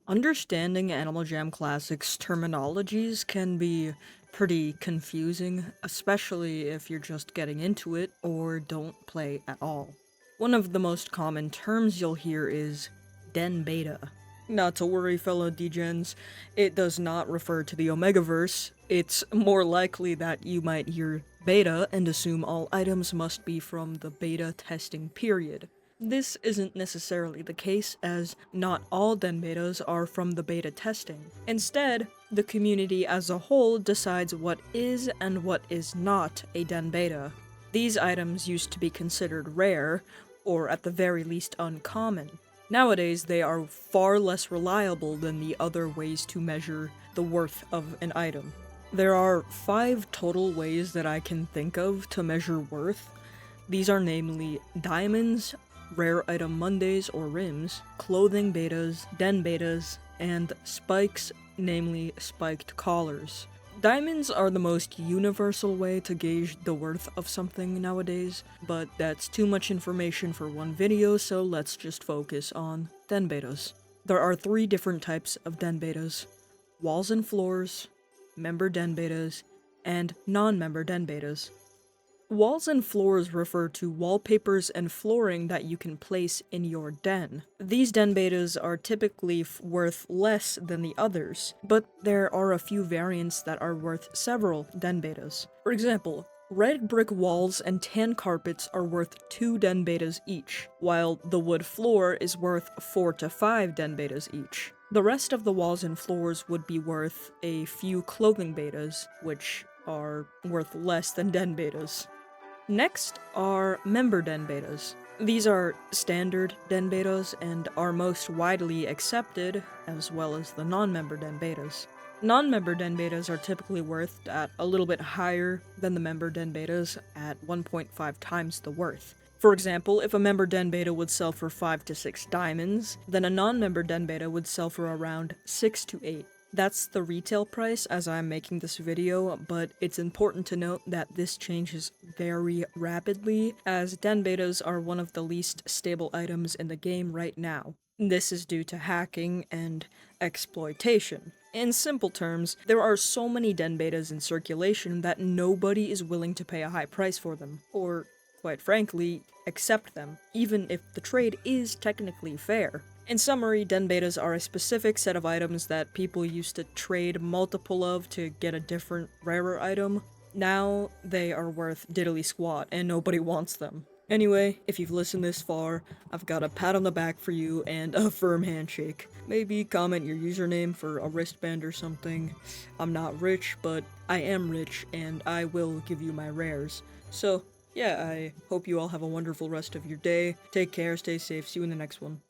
Understanding Animal Jam Classic's terminologies can be pretty confusing, especially if you're just getting into it or don't play at all. One of the most common terms you'll hear is Den Beta. Not to worry, fellow degens, it does not refer to the Omegaverse. It's more likely that you might hear beta and assume all items must be from the beta testing period. This isn't necessarily the case, as not all den betas are from the beta testing. Instead, the community as a whole decides what is and what is not a den beta. These items used to be considered rare, or at the very least uncommon. Nowadays, they are far less reliable than the other ways to measure the worth of an item. There are 5 total ways that I can think of to measure worth. These are namely diamonds, rare item Mondays or rims, clothing betas, den betas, and spikes, namely spiked collars. Diamonds are the most universal way to gauge the worth of something nowadays, but that's too much information for one video, so let's just focus on den betas. There are 3 different types of den betas: walls and floors, member den betas, and non-member den betas. Walls and floors refer to wallpapers and flooring that you can place in your den. These den betas are typically worth less than the others, but there are a few variants that are worth several den betas. For example, red brick walls and tan carpets are worth 2 den betas each, while the wood floor is worth 4 to 5 den betas each. The rest of the walls and floors would be worth a few clothing betas, which are worth less than den betas. Next are member den betas. These are standard den betas and are most widely accepted, as well as the non-member den betas. Non-member den betas are typically worth at a little bit higher than the member den betas at 1.5 times the worth. For example, if a member den beta would sell for 5 to 6 diamonds, then a non-member den beta would sell for around 6 to 8. That's the retail price as I'm making this video, but it's important to note that this changes very rapidly, as den betas are one of the least stable items in the game right now. This is due to hacking and exploitation. In simple terms, there are so many den betas in circulation that nobody is willing to pay a high price for them, or, quite frankly, accept them, even if the trade is technically fair. In summary, den betas are a specific set of items that people used to trade multiple of to get a different, rarer item. Now, they are worth diddly squat, and nobody wants them. Anyway, if you've listened this far, I've got a pat on the back for you and a firm handshake. Maybe comment your username for a wristband or something. I'm not rich, but I am rich, and I will give you my rares. So, yeah, I hope you all have a wonderful rest of your day. Take care, stay safe, see you in the next one.